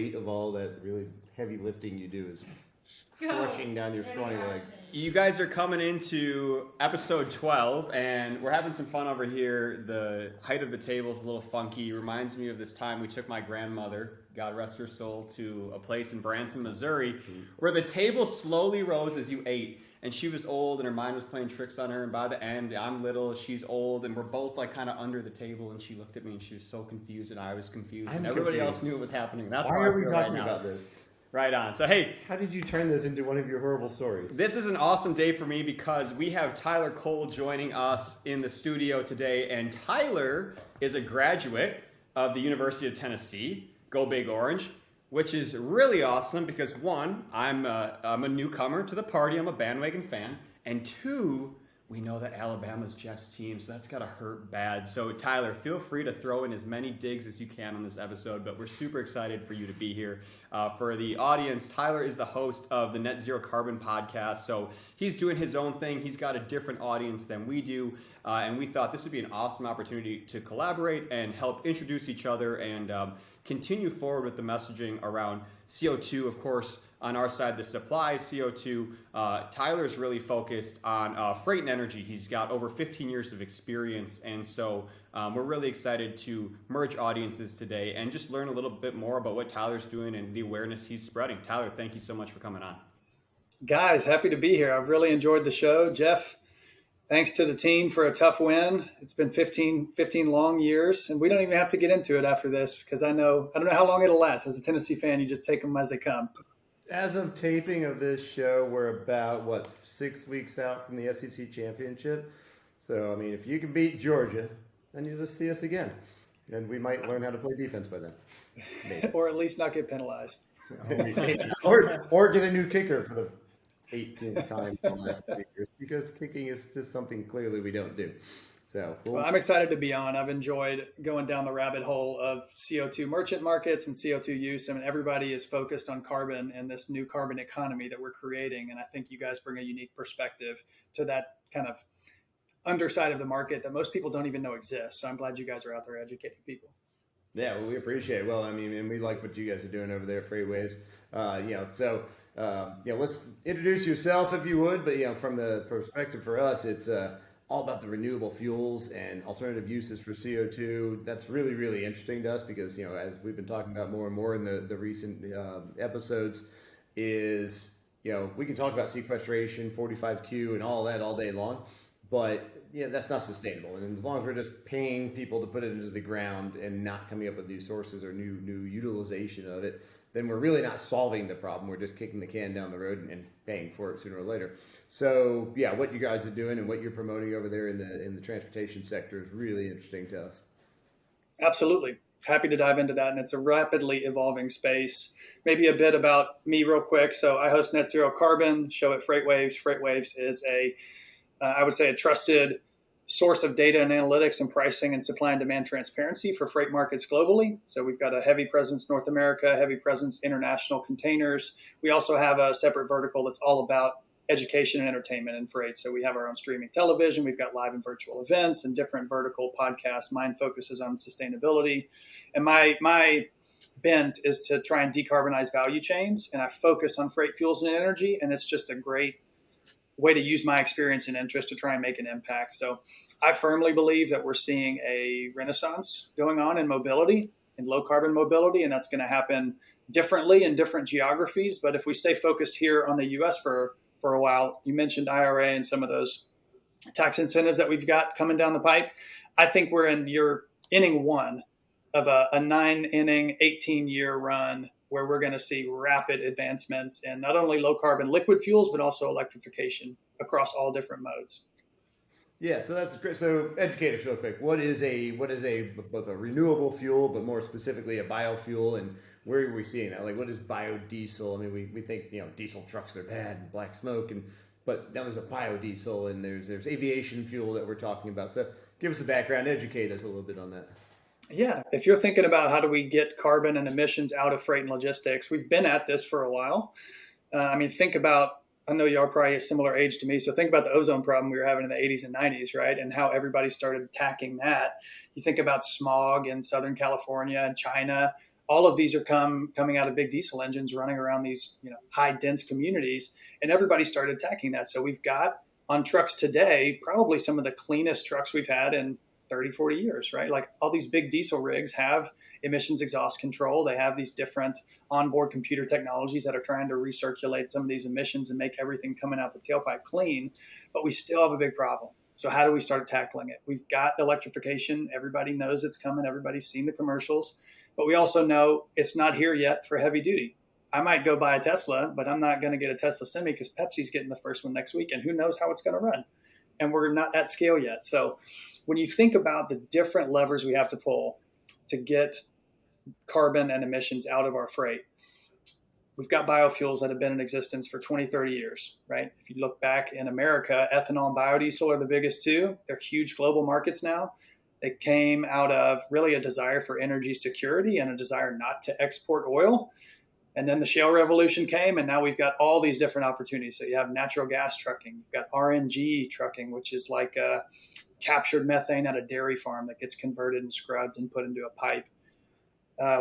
weight of all that really heavy lifting you do is crushing down your scrawny legs. You guys are coming into episode 12, and we're having some fun over here. The height of the table is a little funky. Reminds me of this time we took my grandmother, God rest her soul, to a place in Branson, Missouri, where the table slowly rose as you ate. And she was old, and her mind was playing tricks on her. And by the end, I'm little, she's old, and we're both like kind of under the table. And she looked at me, and she was so confused, and I was confused, and everybody else knew what was happening. That's why are we talking about this? Right on. So hey, how did you turn this into one of your horrible stories? This is an awesome day for me because we have Tyler Cole joining us in the studio today, and Tyler is a graduate of the University of Tennessee. Go Big Orange. Which is really awesome because one, I'm a newcomer to the party. I'm a bandwagon fan. And two, we know that Alabama's Jeff's team, so that's got to hurt bad. So Tyler, feel free to throw in as many digs as you can on this episode, but we're super excited for you to be here. For the audience, Tyler is the host of the Net Zero Carbon podcast. So he's doing his own thing. He's got a different audience than we do. And we thought this would be an awesome opportunity to collaborate and help introduce each other and continue forward with the messaging around CO2, of course, on our side, the supply of CO2. Tyler's really focused on freight and energy. He's got over 15 years of experience. And so we're really excited to merge audiences today and just learn a little bit more about what Tyler's doing and the awareness he's spreading. Tyler, thank you so much for coming on. Guys, happy to be here. I've really enjoyed the show. Jeff, thanks to the team for a tough win. It's been 15 long years, and we don't even have to get into it after this because I don't know how long it'll last. As a Tennessee fan, you just take them as they come. As of taping of this show, we're about, 6 weeks out from the SEC championship. So, I mean, if you can beat Georgia, then you'll just see us again. And we might learn how to play defense by then. Maybe. Or at least not get penalized. or get a new kicker for the 18th time in the last 3 years, because kicking is just something clearly we don't do. So well, I'm excited to be on. I've enjoyed going down the rabbit hole of CO2 merchant markets and CO2 use. I mean, everybody is focused on carbon and this new carbon economy that we're creating. And I think you guys bring a unique perspective to that kind of underside of the market that most people don't even know exists. So I'm glad you guys are out there educating people. Yeah, well, we appreciate it. Well, I mean, and we like what you guys are doing over there at Freightwaves. Let's introduce yourself if you would. But, from the perspective for us, it's all about the renewable fuels and alternative uses for CO2. That's really, really interesting to us because, as we've been talking about more and more in the recent episodes is, we can talk about sequestration, 45Q and all that all day long, but that's not sustainable. And as long as we're just paying people to put it into the ground and not coming up with new sources or new utilization of it, then we're really not solving the problem. We're just kicking the can down the road and paying for it sooner or later. So what you guys are doing and what you're promoting over there in the transportation sector is really interesting to us. Absolutely. Happy to dive into that. And it's a rapidly evolving space. Maybe a bit about me real quick. So I host Net Zero Carbon show at Freightwaves. Freightwaves is I would say a trusted source of data and analytics and pricing and supply and demand transparency for freight markets globally. So we've got a heavy presence North America, heavy presence international containers. We also have a separate vertical that's all about education and entertainment and freight. So we have our own streaming television. We've got live and virtual events and different vertical podcasts. Mine focuses on sustainability. And my bent is to try and decarbonize value chains. And I focus on freight, fuels, and energy. And it's just a great way to use my experience and interest to try and make an impact. So I firmly believe that we're seeing a renaissance going on in mobility, in low carbon mobility, and that's going to happen differently in different geographies. But if we stay focused here on the US for a while, you mentioned IRA and some of those tax incentives that we've got coming down the pipe. I think we're in inning one of a 9-inning, 18-year run where we're going to see rapid advancements in not only low carbon liquid fuels, but also electrification across all different modes. Yeah, so that's great. So educate us real quick. What is both a renewable fuel, but more specifically a biofuel, and where are we seeing that? Like, what is biodiesel? I mean, we think, diesel trucks are bad and black smoke, but now there's a biodiesel and there's aviation fuel that we're talking about. So give us a background, educate us a little bit on that. Yeah, if you're thinking about how do we get carbon and emissions out of freight and logistics, we've been at this for a while. Think about, I know y'all are probably a similar age to me, so think about the ozone problem we were having in the 80s and 90s, right? And how everybody started attacking that. You think about smog in Southern California and China. all of these are coming out of big diesel engines running around these high dense communities, and everybody started attacking that. So we've got on trucks today probably some of the cleanest trucks we've had in 30, 40 years, right? Like all these big diesel rigs have emissions exhaust control. They have these different onboard computer technologies that are trying to recirculate some of these emissions and make everything coming out the tailpipe clean. But we still have a big problem. So how do we start tackling it? We've got electrification. Everybody knows it's coming. Everybody's seen the commercials. But we also know it's not here yet for heavy duty. I might go buy a Tesla, but I'm not going to get a Tesla Semi because Pepsi's getting the first one next week, and who knows how it's going to run. And we're not at scale yet. So when you think about the different levers we have to pull to get carbon and emissions out of our freight, we've got biofuels that have been in existence for 20, 30 years, right? If you look back in America, ethanol and biodiesel are the biggest two. They're huge global markets now. They came out of really a desire for energy security and a desire not to export oil. And then the shale revolution came, and now we've got all these different opportunities. So you have natural gas trucking, you've got RNG trucking, which is like captured methane at a dairy farm that gets converted and scrubbed and put into a pipe.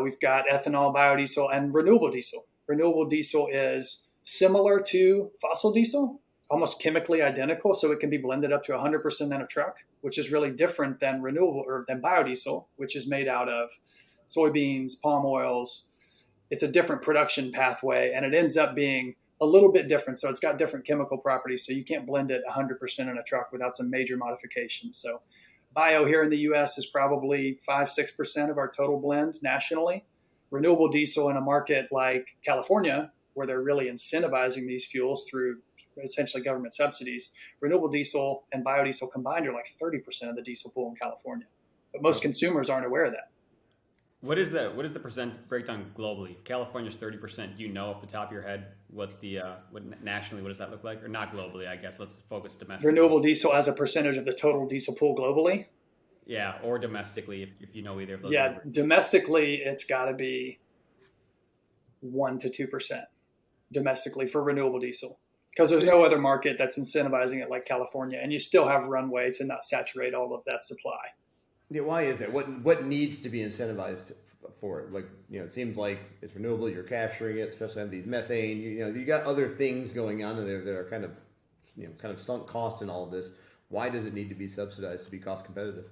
We've got ethanol, biodiesel, and renewable diesel. Renewable diesel is similar to fossil diesel, almost chemically identical, so it can be blended up to 100% in a truck, which is really different than renewable or than biodiesel, which is made out of soybeans, palm oils. It's a different production pathway, and it ends up being a little bit different. So it's got different chemical properties. So you can't blend it 100% in a truck without some major modifications. So bio here in the US is probably 5-6% of our total blend nationally. Renewable diesel in a market like California, where they're really incentivizing these fuels through essentially government subsidies, renewable diesel and biodiesel combined are like 30% of the diesel pool in California. But most consumers aren't aware of that. What is the percent breakdown globally? If California's 30%. Do you know off the top of your head what's the nationally? What does that look like? Or not globally? I guess let's focus domestically. Renewable diesel as a percentage of the total diesel pool globally. Yeah, or domestically, if you know either of those. Yeah, numbers. domestically, it's got to be 1 to 2% domestically for renewable diesel, because there's no other market that's incentivizing it like California, and you still have runway to not saturate all of that supply. Yeah, why is it? What needs to be incentivized for it? Like, it seems like it's renewable. You're capturing it, especially on these methane. You got other things going on in there that are kind of sunk cost in all of this. Why does it need to be subsidized to be cost competitive?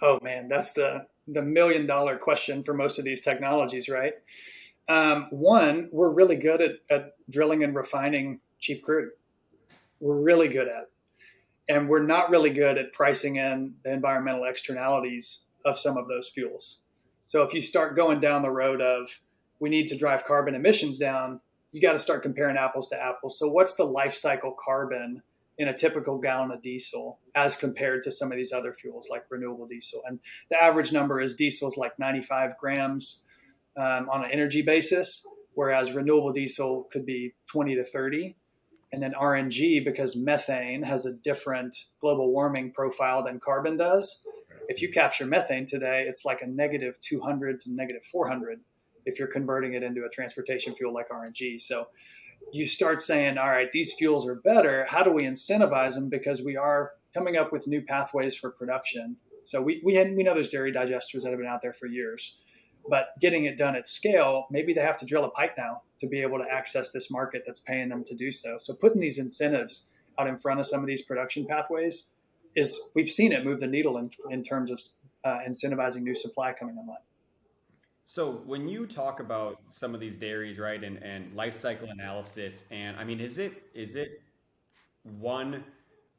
Oh man, that's the $1 million question for most of these technologies, right? One, we're really good at drilling and refining cheap crude. We're really good at it. And we're not really good at pricing in the environmental externalities of some of those fuels. So if you start going down the road of we need to drive carbon emissions down, you got to start comparing apples to apples. So what's the life cycle carbon in a typical gallon of diesel as compared to some of these other fuels like renewable diesel? And the average number is diesel's like 95 grams on an energy basis, whereas renewable diesel could be 20 to 30. And then RNG, because methane has a different global warming profile than carbon does. If you capture methane today, it's like a negative 200 to negative 400 if you're converting it into a transportation fuel like RNG. So you start saying, all right, these fuels are better. How do we incentivize them? Because we are coming up with new pathways for production. So we know there's dairy digesters that have been out there for years. But getting it done at scale, maybe they have to drill a pipe now to be able to access this market that's paying them to do so. So putting these incentives out in front of some of these production pathways we've seen it move the needle in terms of incentivizing new supply coming online. So when you talk about some of these dairies, right, and life cycle analysis, and I mean, is it one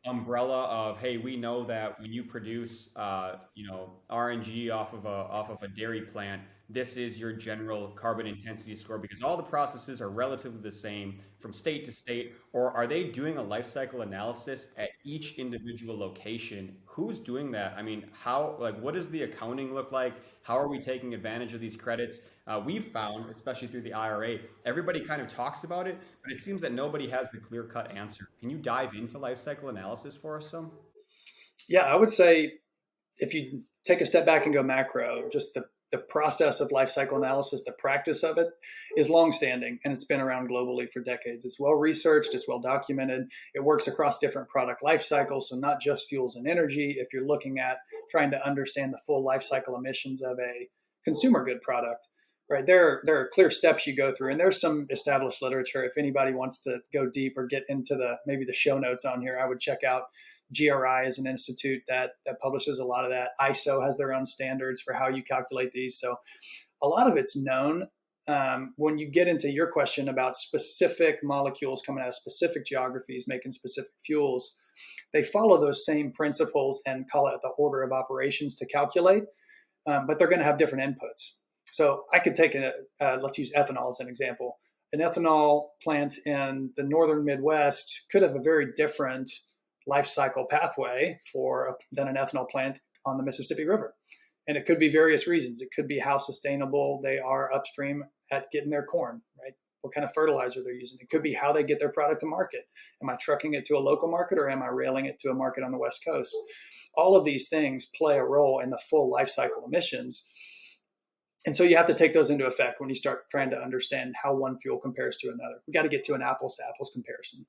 umbrella of, hey, we know that when you produce RNG off of a dairy plant, this is your general carbon intensity score because all the processes are relatively the same from state to state? Or are they doing a life cycle analysis at each individual location? Who's doing that? I mean, what does the accounting look like? How are we taking advantage of these credits? We've found, especially through the IRA, everybody kind of talks about it, but it seems that nobody has the clear-cut answer. Can you dive into life cycle analysis for us some? Yeah, I would say if you take a step back and go macro, just the process of life cycle analysis, the practice of it is longstanding, and it's been around globally for decades. It's well researched, it's well documented. It works across different product life cycles, so not just fuels and energy. If you're looking at trying to understand the full life cycle emissions of a consumer good product, right? There are clear steps you go through, and there's some established literature. If anybody wants to go deep or get into maybe the show notes on here, I would check out GRI is an institute that publishes a lot of that. ISO has their own standards for how you calculate these. So a lot of it's known. When you get into your question about specific molecules coming out of specific geographies, making specific fuels, they follow those same principles and call it the order of operations to calculate, but they're going to have different inputs. So I could take let's use ethanol as an example. An ethanol plant in the northern Midwest could have a very different life cycle pathway than an ethanol plant on the Mississippi River. And it could be various reasons. It could be how sustainable they are upstream at getting their corn, right? What kind of fertilizer they're using. It could be how they get their product to market. Am I trucking it to a local market, or am I railing it to a market on the West Coast? All of these things play a role in the full life cycle emissions. And so you have to take those into effect when you start trying to understand how one fuel compares to another. We got to get to an apples to apples comparison.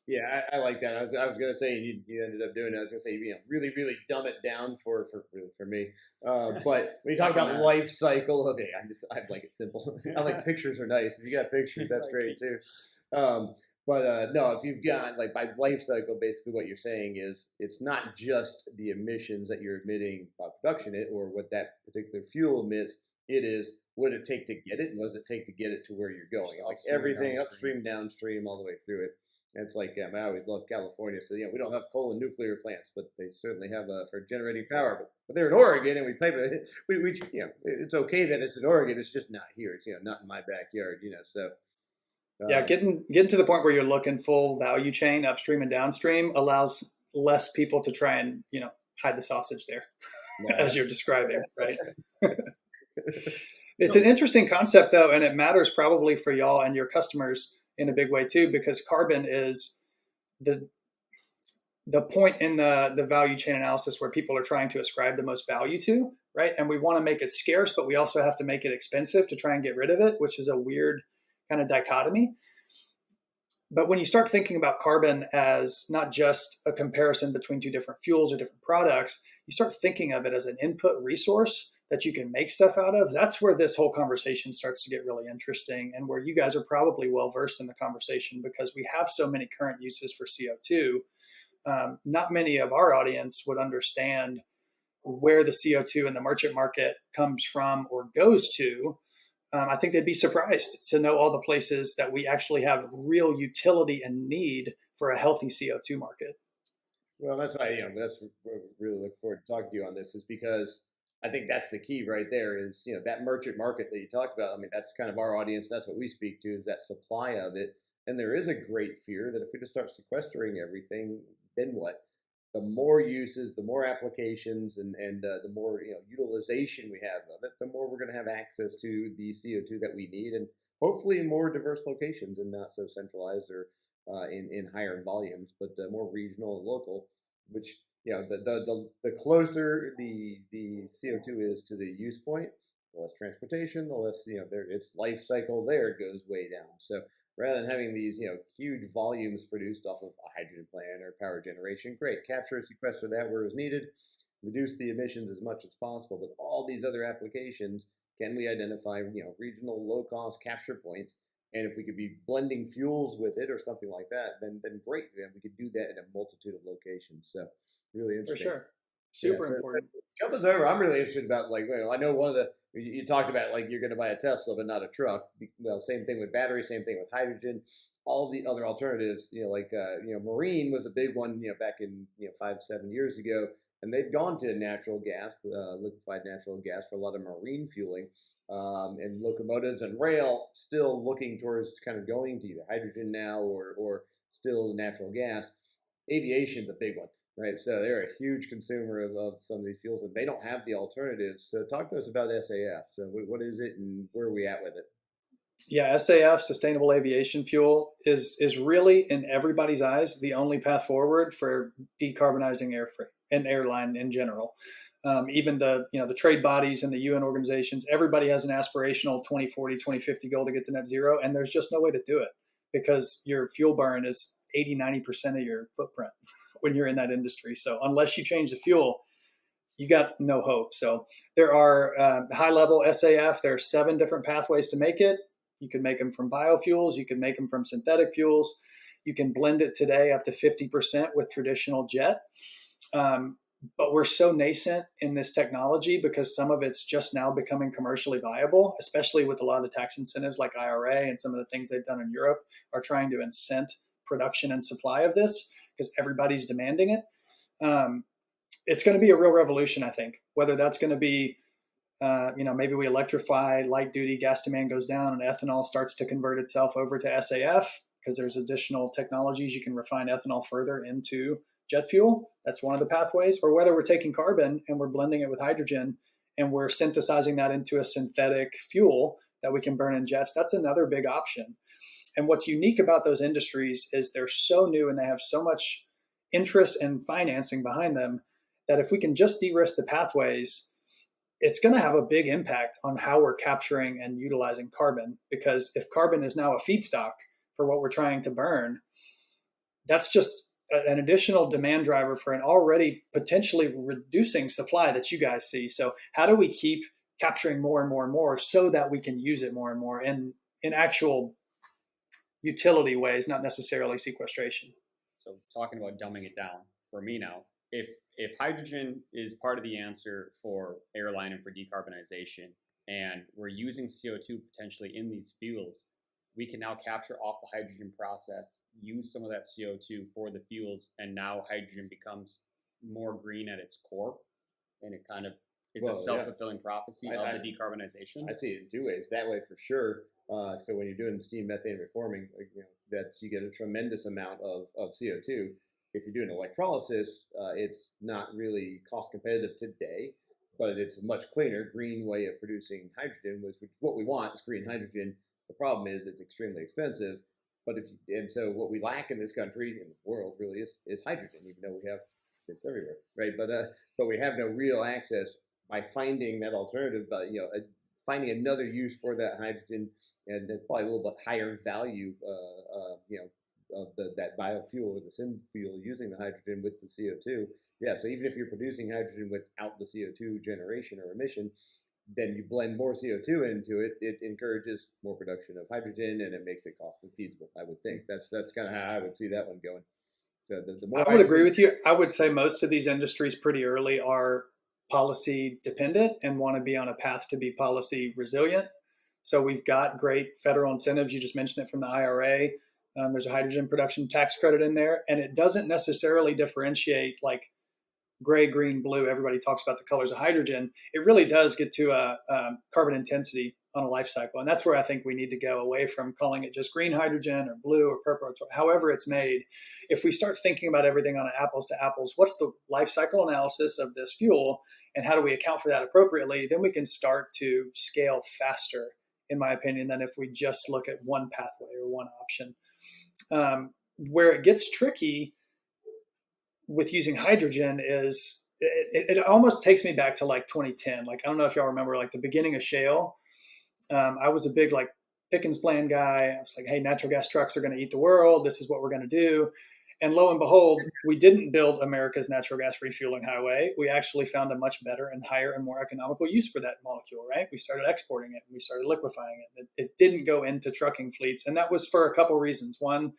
Yeah, I like that. I was going to say you ended up doing it. I was going to say really really dumb it down for me. But when you talk about life cycle, okay, I like it simple. I like pictures are nice. If you got pictures, that's great too. But no, if you've got by life cycle, basically what you're saying is it's not just the emissions that you're emitting by production or what that particular fuel emits. It is what it take to get it, and what does it take to get it to where you're going. Like everything upstream, downstream, all the way through it. And it's like I always love California. So we don't have coal and nuclear plants, but they certainly have for generating power. But they're in Oregon, and we pay. We it's okay that it's in Oregon. It's just not here. It's not in my backyard. So. Yeah, getting to the point where you're looking full value chain, upstream and downstream, allows less people to try and hide the sausage there, as you're describing, right? It's an interesting concept, though, and it matters probably for y'all and your customers in a big way too, because carbon is the point in the value chain analysis where people are trying to ascribe the most value to, right? And we want to make it scarce, but we also have to make it expensive to try and get rid of it, which is a weird kind of dichotomy. But when you start thinking about carbon as not just a comparison between two different fuels or different products, you start thinking of it as an input resource that you can make stuff out of. That's where this whole conversation starts to get really interesting, and where you guys are probably well versed in the conversation, because we have so many current uses for CO2. Not many of our audience would understand where the CO2 in the merchant market comes from or goes to. I think they'd be surprised to know all the places that we actually have real utility and need for a healthy CO2 market. Well, that's why that's really look forward to talking to you on this, is because I think that's the key right there. Is that merchant market that you talk about. I mean, that's kind of our audience. That's what we speak to, is that supply of it. And there is a great fear that if we just start sequestering everything, then what? The more uses, the more applications, and the more utilization we have of it, the more we're going to have access to the CO2 that we need, and hopefully in more diverse locations and not so centralized or in higher volumes, but more regional and local. Which the closer the CO2 is to the use point, the less transportation, the less its life cycle there goes way down. So rather than having these huge volumes produced off of a hydrogen plant or power generation, great, capture and sequester that where it's needed, reduce the emissions as much as possible. But all these other applications, can we identify regional low cost capture points? And if we could be blending fuels with it or something like that, then great. We could do that in a multitude of locations. So really interesting. For sure. Super important. Jump us over. I'm really interested about I know one of the, you talked about you're going to buy a Tesla but not a truck. Well, same thing with battery, same thing with hydrogen. All the other alternatives, marine was a big one, back in 5-7 years ago, and they've gone to natural gas, liquefied natural gas for a lot of marine fueling, and locomotives and rail still looking towards kind of going to either hydrogen now or still natural gas. Aviation's a big one. Right, so they're a huge consumer of some of these fuels, and they don't have the alternatives. So talk to us about SAF. So what is it, and where are we at with it? Yeah, SAF, sustainable aviation fuel, is really, in everybody's eyes, the only path forward for decarbonizing air freight and airline in general. Even the trade bodies and the UN organizations, everybody has an aspirational 2040, 2050 goal to get to net zero, and there's just no way to do it because your fuel burn is 80-90% of your footprint when you're in that industry. So unless you change the fuel, you got no hope. So there are high level SAF. There are 7 different pathways to make it. You can make them from biofuels. You can make them from synthetic fuels. You can blend it today up to 50% with traditional jet. But we're so nascent in this technology because some of it's just now becoming commercially viable, especially with a lot of the tax incentives like IRA and some of the things they've done in Europe are trying to incent production and supply of this because everybody's demanding it. It's going to be a real revolution, I think, whether that's going to be, maybe we electrify, light duty gas demand goes down and ethanol starts to convert itself over to SAF because there's additional technologies you can refine ethanol further into jet fuel. That's one of the pathways. Or whether we're taking carbon and we're blending it with hydrogen and we're synthesizing that into a synthetic fuel that we can burn in jets. That's another big option. And what's unique about those industries is they're so new and they have so much interest and financing behind them that if we can just de-risk the pathways, it's going to have a big impact on how we're capturing and utilizing carbon. Because if carbon is now a feedstock for what we're trying to burn, that's just an additional demand driver for an already potentially reducing supply that you guys see. So how do we keep capturing more and more and more so that we can use it more and more in actual utility ways, not necessarily sequestration? So talking about dumbing it down for me now, if hydrogen is part of the answer for airline and for decarbonization, and we're using CO2 potentially in these fuels, we can now capture off the hydrogen process, use some of that CO2 for the fuels, and now hydrogen becomes more green at its core, and it kind of is a self-fulfilling prophecy of the decarbonization. I see it in 2 ways. That way, for sure. So when you're doing steam methane reforming, you get a tremendous amount of CO2. If you're doing electrolysis, it's not really cost competitive today, but it's a much cleaner, green way of producing hydrogen, which what we want is green hydrogen. The problem is it's extremely expensive. And so what we lack in this country, in the world, really is hydrogen, even though we have it's everywhere, right? But we have no real access by finding that alternative, finding another use for that hydrogen, and probably a little bit higher value, of that biofuel or the syn fuel using the hydrogen with the CO2. Yeah, so even if you're producing hydrogen without the CO2 generation or emission, then you blend more CO2 into it, it encourages more production of hydrogen and it makes it cost feasible, I would think. That's kind of how I would see that one going. So the more I would agree with you. I would say most of these industries pretty early are policy dependent and want to be on a path to be policy resilient. So we've got great federal incentives. You just mentioned it from the IRA. There's a hydrogen production tax credit in there, and it doesn't necessarily differentiate like gray, green, blue. Everybody talks about the colors of hydrogen. It really does get to a carbon intensity on a life cycle. And that's where I think we need to go away from calling it just green hydrogen or blue or purple, or however it's made. If we start thinking about everything on an apples to apples, what's the life cycle analysis of this fuel and how do we account for that appropriately? Then we can start to scale faster, in my opinion, than if we just look at one pathway or one option. Where it gets tricky with using hydrogen is it almost takes me back to like 2010. Like, I don't know if y'all remember like the beginning of shale. I was a big like Pickens plan guy. I was like, hey, natural gas trucks are going to eat the world. This is what we're going to do. And lo and behold, we didn't build America's natural gas refueling highway. We actually found a much better and higher and more economical use for that molecule, right? We started exporting it and we started liquefying it. It didn't go into trucking fleets. And that was for a couple reasons. One,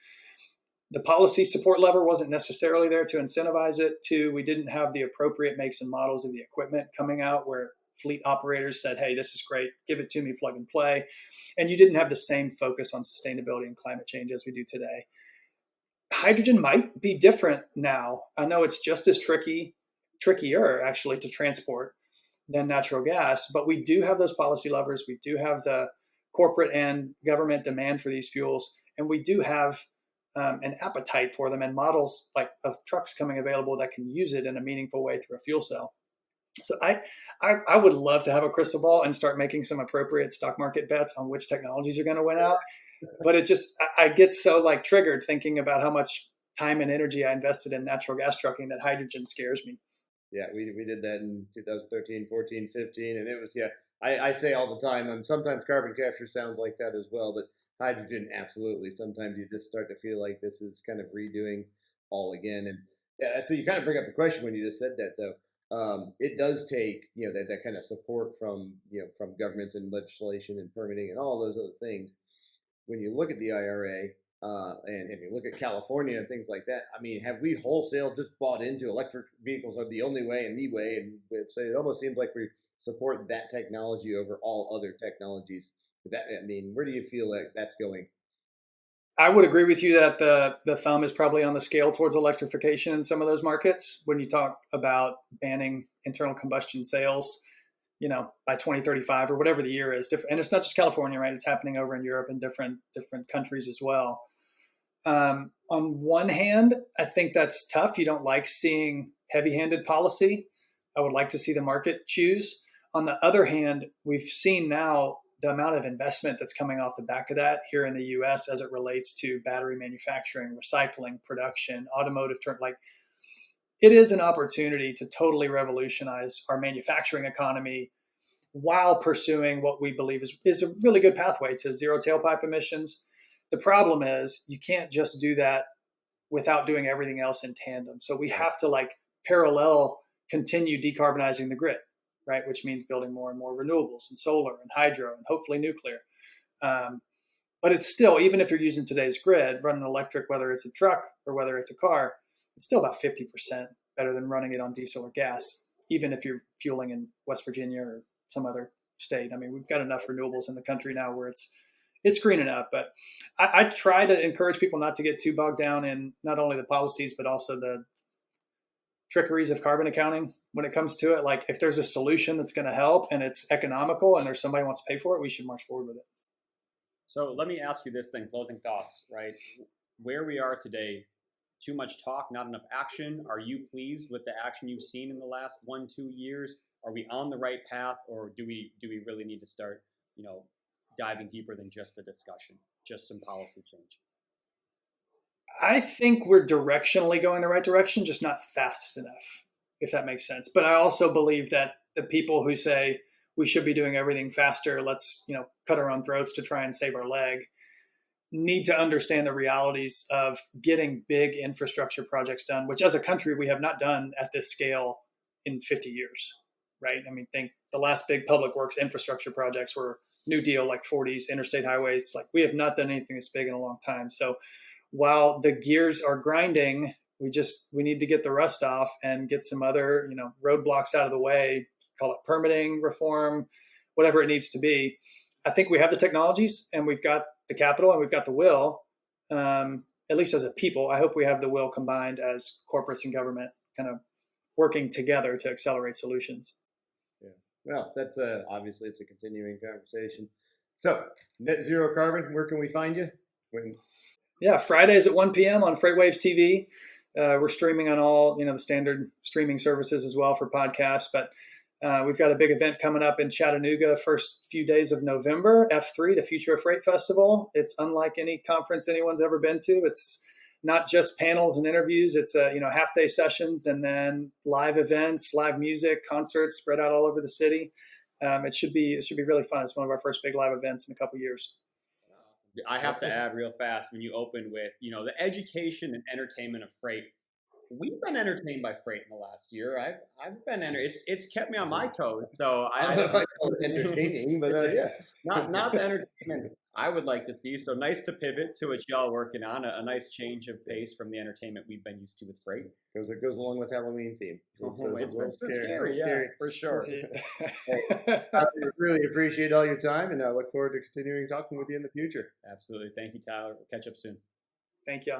the policy support lever wasn't necessarily there to incentivize it. Two, we didn't have the appropriate makes and models of the equipment coming out where fleet operators said, hey, this is great, give it to me, plug and play. And you didn't have the same focus on sustainability and climate change as we do today. Hydrogen might be different now. I know it's just as trickier actually to transport than natural gas, but we do have those policy levers. We do have the corporate and government demand for these fuels, and we do have an appetite for them and models like of trucks coming available that can use it in a meaningful way through a fuel cell. So I would love to have a crystal ball and start making some appropriate stock market bets on which technologies are going to win out. But it just, I get so like triggered thinking about how much time and energy I invested in natural gas trucking that hydrogen scares me. Yeah, we did that in 2013, 14, 15. And it was, I say all the time, sometimes carbon capture sounds like that as well, but hydrogen, absolutely. Sometimes you just start to feel like this is kind of redoing all again. And yeah, so you kind of bring up a question when you just said that, though. it does take, that kind of support from, from governments and legislation and permitting and all those other things. When you look at the IRA, and if you look at California and things like that, I mean, have we wholesale just bought into electric vehicles are the only way and the way? And so it almost seems like we support that technology over all other technologies. Where do you feel like that's going? I would agree with you that the thumb is probably on the scale towards electrification in some of those markets. When you talk about banning internal combustion sales, by 2035 or whatever the year is, different, and it's not just California, right? It's happening over in Europe and different countries as well. On one hand, I think that's tough. You don't like seeing heavy-handed policy. I would like to see the market choose. On the other hand, we've seen now the amount of investment that's coming off the back of that here in the U.S. as it relates to battery manufacturing, recycling, production, automotive turn. Like, it is an opportunity to totally revolutionize our manufacturing economy while pursuing what we believe is a really good pathway to zero tailpipe emissions. The problem is you can't just do that without doing everything else in tandem. So we have to parallel continue decarbonizing the grid, right? Which means building more and more renewables and solar and hydro and hopefully nuclear. But it's still, even if you're using today's grid, running electric, whether it's a truck or whether it's a car, it's still about 50% better than running it on diesel or gas, even if you're fueling in West Virginia or some other state. I mean, we've got enough renewables in the country now where it's green enough. But I try to encourage people not to get too bogged down in not only the policies, but also the trickeries of carbon accounting when it comes to it. Like, if there's a solution that's going to help and it's economical and there's somebody who wants to pay for it, we should march forward with it. So let me ask you this thing, closing thoughts, right? Where we are today, too much talk, not enough action. Are you pleased with the action you've seen in the last 1-2 years? Are we on the right path, or do we really need to start, diving deeper than just the discussion, just some policy change? I think we're directionally going the right direction, just not fast enough, if that makes sense. But I also believe that the people who say we should be doing everything faster, let's, cut our own throats to try and save our leg, need to understand the realities of getting big infrastructure projects done, which as a country we have not done at this scale in 50 years, right? I mean, think the last big public works infrastructure projects were New Deal, like 40s, interstate highways. Like, we have not done anything this big in a long time. So while the gears are grinding, we need to get the rust off and get some other, roadblocks out of the way, call it permitting reform, whatever it needs to be. I think we have the technologies and we've got the capital and we've got the will, at least as a people. I hope we have the will combined as corporates and government kind of working together to accelerate solutions. Yeah. Well, that's obviously it's a continuing conversation. So, Net Zero Carbon, where can we find you? Yeah, Fridays at 1 p.m. on FreightWaves TV. We're streaming on all, the standard streaming services as well for podcasts. But we've got a big event coming up in Chattanooga first few days of November, F3, the Future of Freight Festival. It's unlike any conference anyone's ever been to. It's not just panels and interviews. It's half-day sessions and then live events, live music, concerts spread out all over the city. It should be really fun. It's one of our first big live events in a couple of years. I have to add real fast, when you open with, the education and entertainment of freight. We've been entertained by freight in the last year. I've been it's kept me on my toes. So I don't know if I call it entertaining, but yeah, not the entertainment I would like to see. So nice to pivot to what y'all working on, a nice change of pace from the entertainment we've been used to with freight. Because it goes along with Halloween theme. It's scary, yeah, for sure. I really appreciate all your time, and I look forward to continuing talking with you in the future. Absolutely. Thank you, Tyler. We'll catch up soon. Thank you.